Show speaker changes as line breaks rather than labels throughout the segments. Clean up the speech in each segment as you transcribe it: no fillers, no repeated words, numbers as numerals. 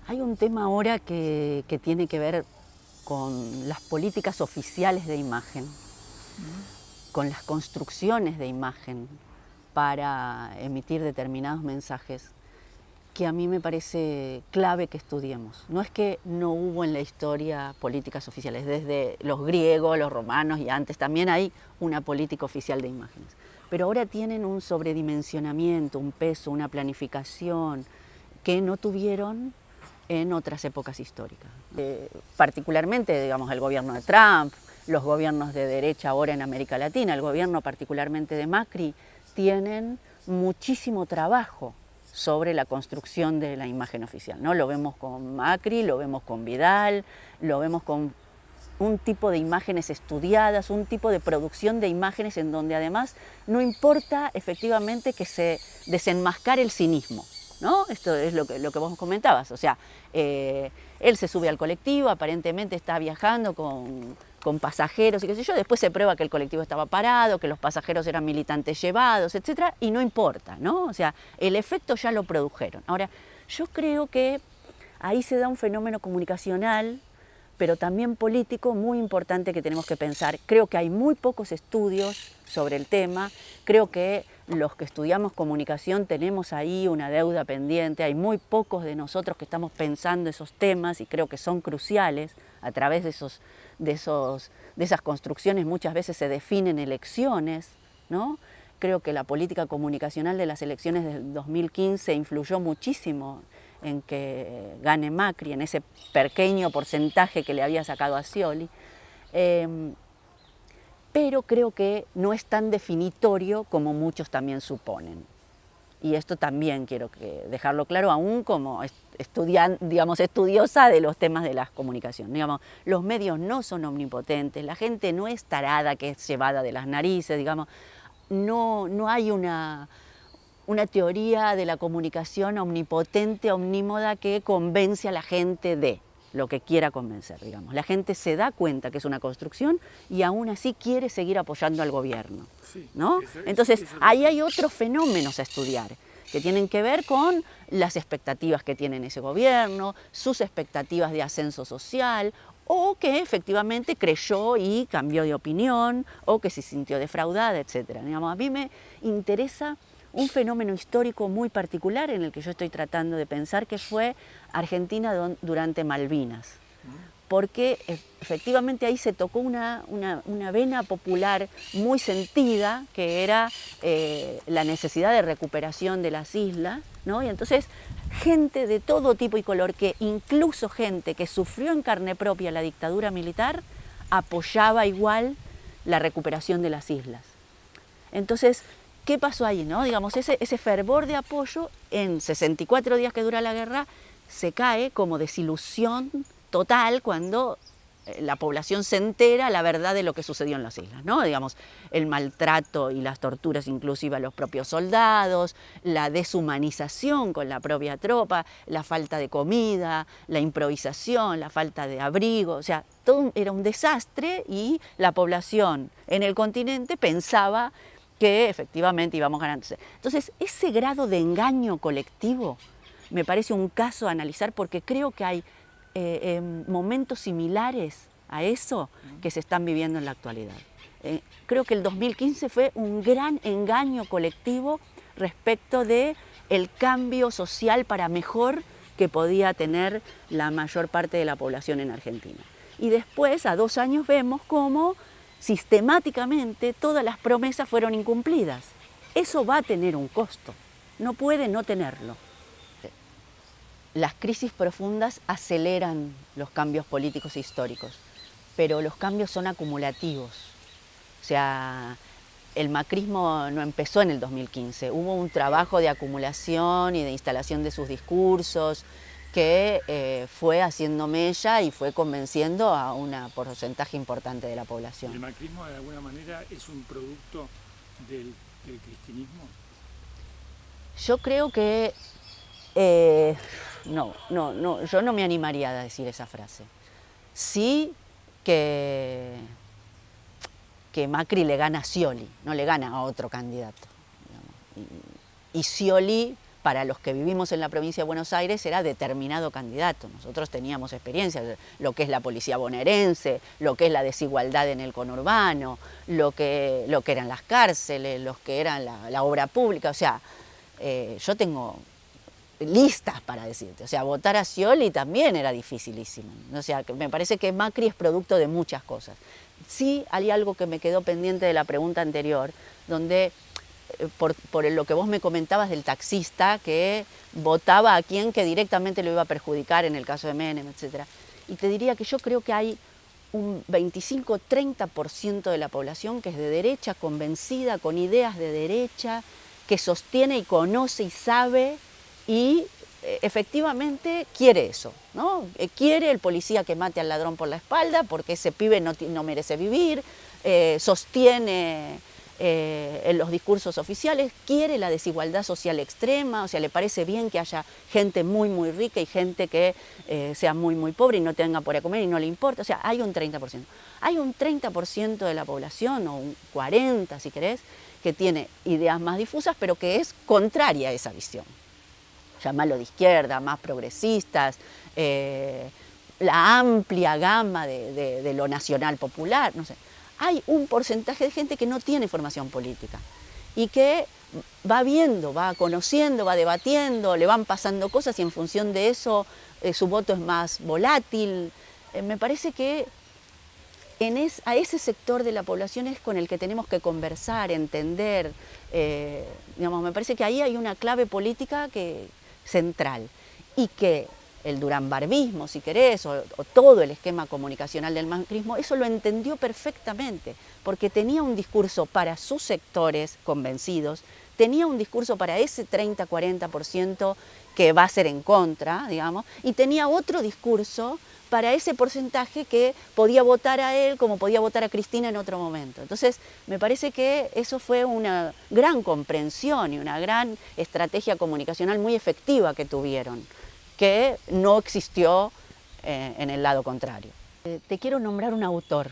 Hay un tema ahora que tiene que ver con las políticas oficiales de imagen, con las construcciones de imagen para emitir determinados mensajes, que a mí me parece clave que estudiemos. No es que no hubo en la historia políticas oficiales, desde los griegos, los romanos y antes también hay una política oficial de imágenes, pero ahora tienen un sobredimensionamiento, un peso, una planificación que no tuvieron en otras épocas históricas. Particularmente, digamos, el gobierno de Trump, los gobiernos de derecha ahora en América Latina, el gobierno particularmente de Macri, tienen muchísimo trabajo sobre la construcción de la imagen oficial, ¿no? Lo vemos con Macri, lo vemos con Vidal, lo vemos con un tipo de imágenes estudiadas, un tipo de producción de imágenes en donde además no importa efectivamente que se desenmascare el cinismo, ¿no? Esto es lo que vos comentabas, o sea, él se sube al colectivo, aparentemente está viajando con pasajeros y qué sé yo, después se prueba que el colectivo estaba parado, que los pasajeros eran militantes llevados, etcétera, y no importa, ¿no? O sea, el efecto ya lo produjeron. Ahora, yo creo que ahí se da un fenómeno comunicacional, pero también político muy importante que tenemos que pensar. Creo que hay muy pocos estudios sobre el tema, creo que los que estudiamos comunicación tenemos ahí una deuda pendiente, hay muy pocos de nosotros que estamos pensando esos temas y creo que son cruciales. A través de esas construcciones muchas veces se definen elecciones, ¿no? Creo que la política comunicacional de las elecciones del 2015 influyó muchísimo en que gane Macri, en ese pequeño porcentaje que le había sacado a Scioli, pero creo que no es tan definitorio como muchos también suponen. Y esto también quiero dejarlo claro, aún como estudiosa de los temas de la comunicación. Digamos, los medios no son omnipotentes, la gente no es tarada que es llevada de las narices, digamos, no hay una teoría de la comunicación omnipotente, omnímoda, que convence a la gente de lo que quiera convencer, digamos. La gente se da cuenta que es una construcción y aún así quiere seguir apoyando al gobierno, ¿no? Entonces, ahí hay otros fenómenos a estudiar que tienen que ver con las expectativas que tiene ese gobierno, sus expectativas de ascenso social, o que efectivamente creyó y cambió de opinión, o que se sintió defraudada, etc. Digamos, a mí me interesa un fenómeno histórico muy particular en el que yo estoy tratando de pensar, que fue Argentina durante Malvinas, porque efectivamente ahí se tocó una vena popular muy sentida, que era la necesidad de recuperación de las islas, ¿no? Y entonces gente de todo tipo y color, que incluso gente que sufrió en carne propia la dictadura militar, apoyaba igual la recuperación de las islas. Entonces, ¿qué pasó ahí, no? Digamos, ese fervor de apoyo en 64 días que dura la guerra se cae como desilusión total cuando la población se entera la verdad de lo que sucedió en las islas, ¿no? Digamos, el maltrato y las torturas inclusive a los propios soldados, la deshumanización con la propia tropa, la falta de comida, la improvisación, la falta de abrigo, o sea, todo era un desastre y la población en el continente pensaba que efectivamente íbamos ganando. Entonces, ese grado de engaño colectivo me parece un caso a analizar, porque creo que hay momentos similares a eso que se están viviendo en la actualidad. Creo que el 2015 fue un gran engaño colectivo respecto de el cambio social para mejor que podía tener la mayor parte de la población en Argentina. Y después, a 2 años, vemos cómo sistemáticamente todas las promesas fueron incumplidas. Eso va a tener un costo, no puede no tenerlo. Las crisis profundas aceleran los cambios políticos e históricos, pero los cambios son acumulativos. O sea, el macrismo no empezó en el 2015, hubo un trabajo de acumulación y de instalación de sus discursos que fue haciendo mella y fue convenciendo a un porcentaje importante de la población.
¿El macrismo de alguna manera es un producto del cristianismo?
Yo creo que no, yo no me animaría a decir esa frase. Sí que Macri le gana a Scioli, no le gana a otro candidato. Y Scioli para los que vivimos en la provincia de Buenos Aires era determinado candidato. Nosotros teníamos experiencia, lo que es la policía bonaerense, lo que es la desigualdad en el conurbano, lo que eran las cárceles, lo que eran la obra pública. O sea, yo tengo listas para decirte. O sea, votar a Scioli también era dificilísimo. O sea, me parece que Macri es producto de muchas cosas. Sí hay algo que me quedó pendiente de la pregunta anterior, donde por lo que vos me comentabas del taxista que votaba a quien que directamente lo iba a perjudicar en el caso de Menem, etc. Y te diría que yo creo que hay un 25-30% de la población que es de derecha, convencida, con ideas de derecha, que sostiene y conoce y sabe y efectivamente quiere eso, ¿no? Quiere el policía que mate al ladrón por la espalda porque ese pibe no merece vivir, sostiene en los discursos oficiales, quiere la desigualdad social extrema, o sea, le parece bien que haya gente muy, muy rica y gente que sea muy, muy pobre y no tenga por qué comer y no le importa, o sea, hay un 30%. Hay un 30% de la población, o un 40% si querés, que tiene ideas más difusas, pero que es contraria a esa visión. Llámalo de izquierda, más progresistas, la amplia gama de lo nacional popular, no sé. Hay un porcentaje de gente que no tiene formación política y que va viendo, va conociendo, va debatiendo, le van pasando cosas y en función de eso su voto es más volátil. Me parece que a ese sector de la población es con el que tenemos que conversar, entender. Digamos, me parece que ahí hay una clave política central y que el duranbarbismo, si querés, o todo el esquema comunicacional del macrismo, eso lo entendió perfectamente, porque tenía un discurso para sus sectores convencidos, tenía un discurso para ese 30-40% que va a ser en contra, digamos, y tenía otro discurso para ese porcentaje que podía votar a él como podía votar a Cristina en otro momento. Entonces, me parece que eso fue una gran comprensión y una gran estrategia comunicacional muy efectiva que tuvieron, que no existió en el lado contrario. Te quiero nombrar un autor,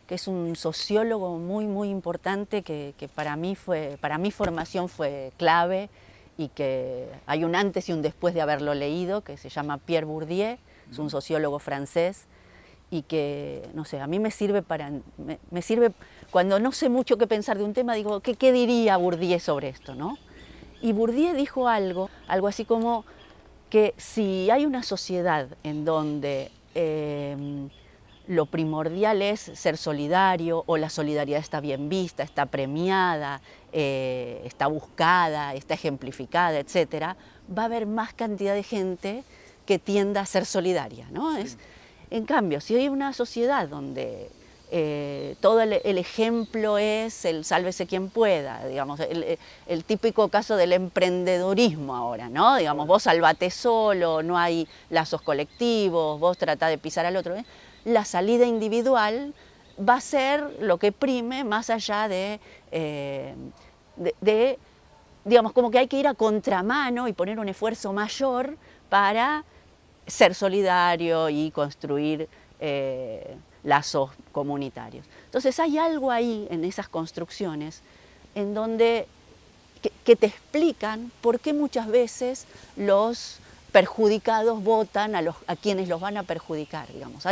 que es un sociólogo muy, muy importante, que para mi formación fue clave y que hay un antes y un después de haberlo leído, que se llama Pierre Bourdieu, es un sociólogo francés y que, no sé, a mí me sirve cuando no sé mucho qué pensar de un tema, digo, ¿qué diría Bourdieu sobre esto, no? Y Bourdieu dijo algo así como que si hay una sociedad en donde lo primordial es ser solidario, o la solidaridad está bien vista, está premiada, está buscada, está ejemplificada, etc., va a haber más cantidad de gente que tienda a ser solidaria, ¿no? Sí. En cambio, si hay una sociedad donde todo el ejemplo es el sálvese quien pueda, digamos, el típico caso del emprendedurismo ahora, ¿no? Digamos, vos salvate solo, no hay lazos colectivos, vos tratá de pisar al otro, ¿eh? La salida individual va a ser lo que prime más allá digamos, como que hay que ir a contramano y poner un esfuerzo mayor para ser solidario y construir lazos comunitarios. Entonces hay algo ahí en esas construcciones en donde que te explican por qué muchas veces los perjudicados votan a quienes los van a perjudicar, digamos.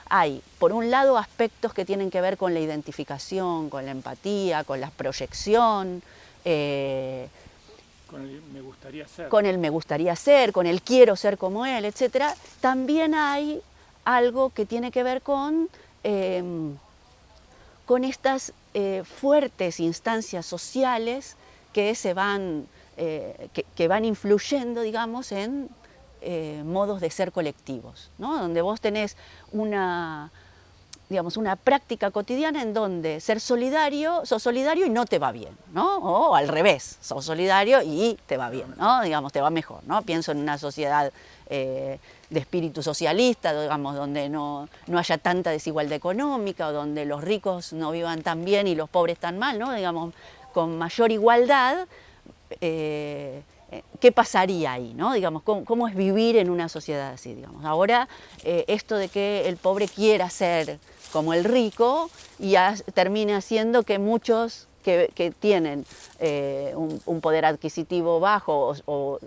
Hay, por un lado, aspectos que tienen que ver con la identificación, con la empatía, con la proyección,
con el me gustaría ser.
Con el me gustaría ser, con el quiero ser como él, etc. También hay algo que tiene que ver con estas fuertes instancias sociales que que van influyendo, digamos, en modos de ser colectivos, ¿no? Donde vos tenés una práctica cotidiana en donde sos solidario y no te va bien, ¿no? O al revés, sos solidario y te va bien, ¿no? Digamos, te va mejor, ¿no? Pienso en una sociedad de espíritu socialista, digamos, donde no haya tanta desigualdad económica, o donde los ricos no vivan tan bien y los pobres tan mal, ¿no? Digamos, con mayor igualdad, ¿qué pasaría ahí, ¿no? Digamos, ¿cómo es vivir en una sociedad así, digamos? Ahora, esto de que el pobre quiera ser como el rico y termina haciendo que muchos que tienen un poder adquisitivo bajo o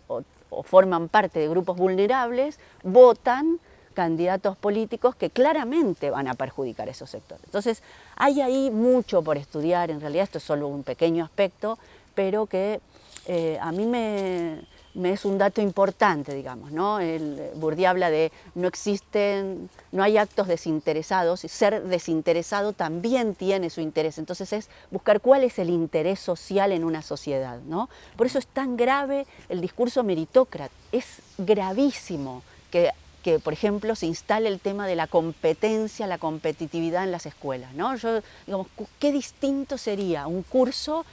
forman parte de grupos vulnerables, votan candidatos políticos que claramente van a perjudicar esos sectores. Entonces, hay ahí mucho por estudiar, en realidad esto es solo un pequeño aspecto, pero que a mí me es un dato importante, digamos, ¿no? Bourdieu habla de no hay actos desinteresados, y ser desinteresado también tiene su interés, entonces es buscar cuál es el interés social en una sociedad, ¿no? Por eso es tan grave el discurso meritócrata, es gravísimo que por ejemplo, se instale el tema de la competencia, la competitividad en las escuelas, ¿no? Digamos, qué distinto sería un curso,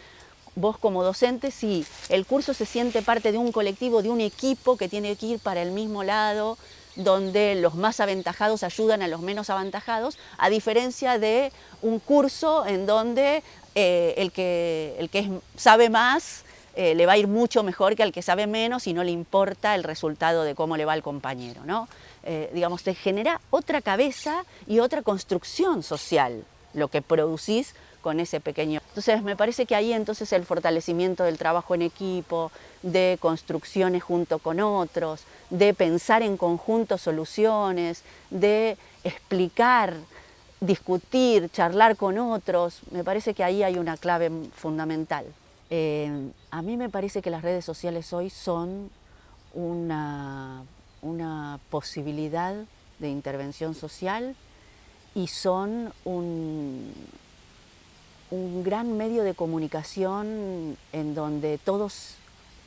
vos como docente, si el curso se siente parte de un colectivo, de un equipo que tiene que ir para el mismo lado, donde los más aventajados ayudan a los menos aventajados, a diferencia de un curso en donde el que sabe más le va a ir mucho mejor que al que sabe menos y no le importa el resultado de cómo le va al compañero, ¿no? Digamos, te genera otra cabeza y otra construcción social lo que producís con ese pequeño. Entonces, me parece que ahí entonces el fortalecimiento del trabajo en equipo, de construcciones junto con otros, de pensar en conjunto soluciones, de explicar, discutir, charlar con otros, me parece que ahí hay una clave fundamental. A mí me parece que las redes sociales hoy son una posibilidad de intervención social y son un gran medio de comunicación en donde todos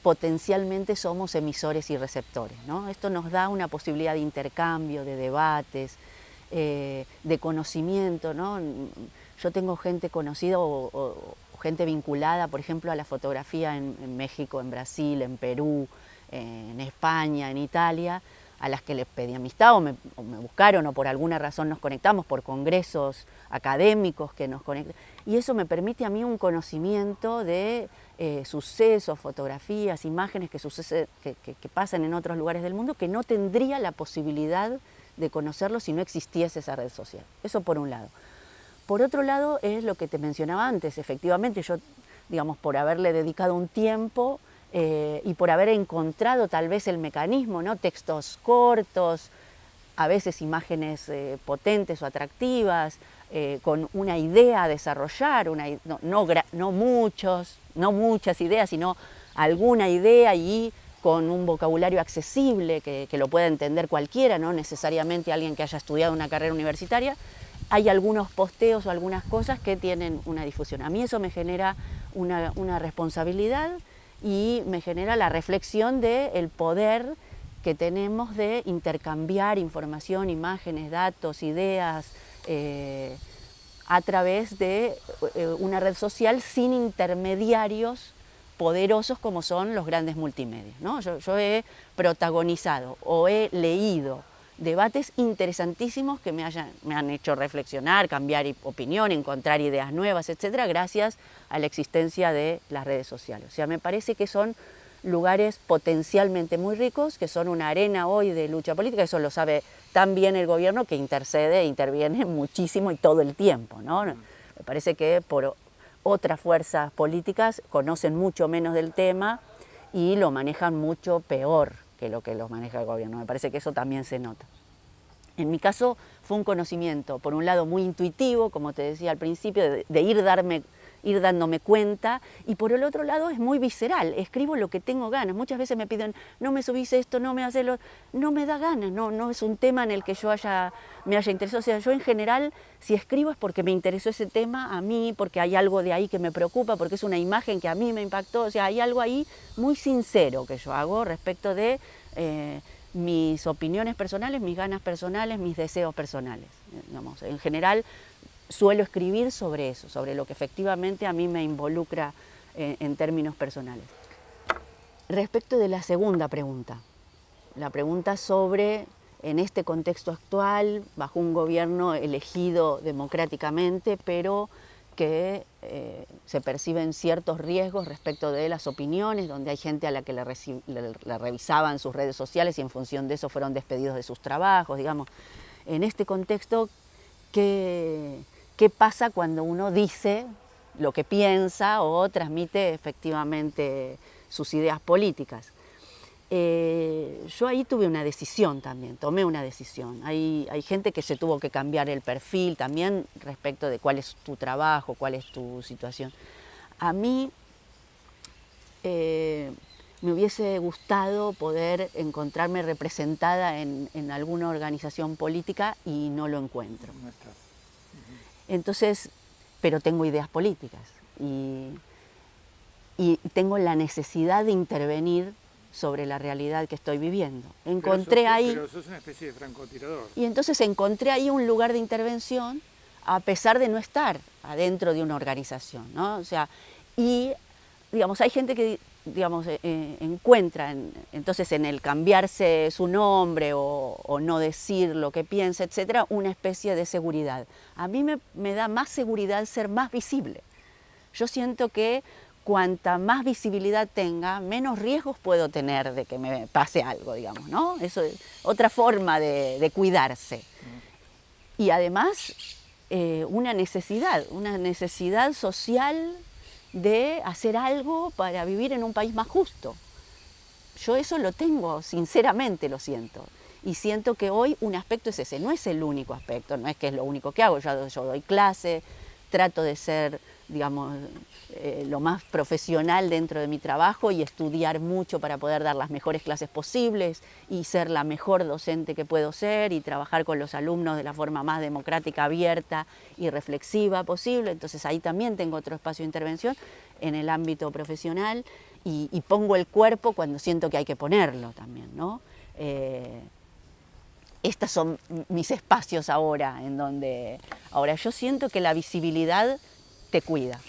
potencialmente somos emisores y receptores, ¿no? Esto nos da una posibilidad de intercambio, de debates, de conocimiento, ¿no? Yo tengo gente conocida o gente vinculada, por ejemplo, a la fotografía en México, en Brasil, en Perú, en España, en Italia, a las que les pedí amistad o me buscaron o por alguna razón nos conectamos por congresos académicos que nos conectan. Y eso me permite a mí un conocimiento de sucesos, fotografías, imágenes que pasan en otros lugares del mundo que no tendría la posibilidad de conocerlo si no existiese esa red social. Eso por un lado. Por otro lado es lo que te mencionaba antes, efectivamente yo, digamos, por haberle dedicado un tiempo y por haber encontrado tal vez el mecanismo, ¿no? Textos cortos, a veces imágenes potentes o atractivas, con una idea a desarrollar, no muchas ideas, sino alguna idea y con un vocabulario accesible que lo pueda entender cualquiera, no necesariamente alguien que haya estudiado una carrera universitaria. Hay algunos posteos o algunas cosas que tienen una difusión. A mí eso me genera una responsabilidad y me genera la reflexión del poder que tenemos de intercambiar información, imágenes, datos, ideas a través de una red social sin intermediarios poderosos como son los grandes multimedios, ¿no? Yo he protagonizado o he leído debates interesantísimos que me han hecho reflexionar, cambiar opinión, encontrar ideas nuevas, etcétera, gracias a la existencia de las redes sociales. O sea, me parece que son lugares potencialmente muy ricos, que son una arena hoy de lucha política, eso lo sabe tan bien el gobierno que interviene muchísimo y todo el tiempo, ¿no? Me parece que por otras fuerzas políticas conocen mucho menos del tema y lo manejan mucho peor que lo maneja el gobierno. Me parece que eso también se nota. En mi caso fue un conocimiento, por un lado muy intuitivo, como te decía al principio, de ir dándome cuenta, y por el otro lado es muy visceral, escribo lo que tengo ganas. Muchas veces me piden, no me subís esto, no me haces lo... No me da ganas, no es un tema en el que yo me haya interesado. O sea, yo en general, si escribo es porque me interesó ese tema a mí, porque hay algo de ahí que me preocupa, porque es una imagen que a mí me impactó. O sea, hay algo ahí muy sincero que yo hago respecto de mis opiniones personales, mis ganas personales, mis deseos personales. Digamos, en general suelo escribir sobre eso, sobre lo que efectivamente a mí me involucra en términos personales. Respecto de la segunda pregunta, la pregunta sobre, en este contexto actual, bajo un gobierno elegido democráticamente, pero que se perciben ciertos riesgos respecto de las opiniones, donde hay gente a la que le revisaban sus redes sociales y en función de eso fueron despedidos de sus trabajos, digamos. En este contexto, ¿qué pasa cuando uno dice lo que piensa o transmite efectivamente sus ideas políticas. Yo ahí tuve una decisión también, tomé una decisión. Hay gente que se tuvo que cambiar el perfil también respecto de cuál es tu trabajo, cuál es tu situación. A mí me hubiese gustado poder encontrarme representada en alguna organización política y no lo encuentro.
No estás.
Entonces, pero tengo ideas políticas y tengo la necesidad de intervenir sobre la realidad que estoy viviendo.
Pero sos una especie de francotirador.
Y entonces encontré ahí un lugar de intervención a pesar de no estar adentro de una organización, ¿no? O sea, y digamos, hay gente que digamos, encuentra entonces en el cambiarse su nombre o no decir lo que piensa, etcétera, una especie de seguridad. A mí me da más seguridad ser más visible. Yo siento que cuanta más visibilidad tenga, menos riesgos puedo tener de que me pase algo, digamos, ¿no? Eso es otra forma de cuidarse. Y además, una necesidad social de hacer algo para vivir en un país más justo. Yo eso lo tengo, sinceramente lo siento. Y siento que hoy un aspecto es ese, no es el único aspecto, no es que es lo único que hago. Yo doy clase, trato de ser, digamos, lo más profesional dentro de mi trabajo y estudiar mucho para poder dar las mejores clases posibles y ser la mejor docente que puedo ser y trabajar con los alumnos de la forma más democrática, abierta y reflexiva posible. Entonces ahí también tengo otro espacio de intervención en el ámbito profesional y pongo el cuerpo cuando siento que hay que ponerlo también, ¿no? Estos son mis espacios ahora, en donde ahora yo siento que la visibilidad te cuida.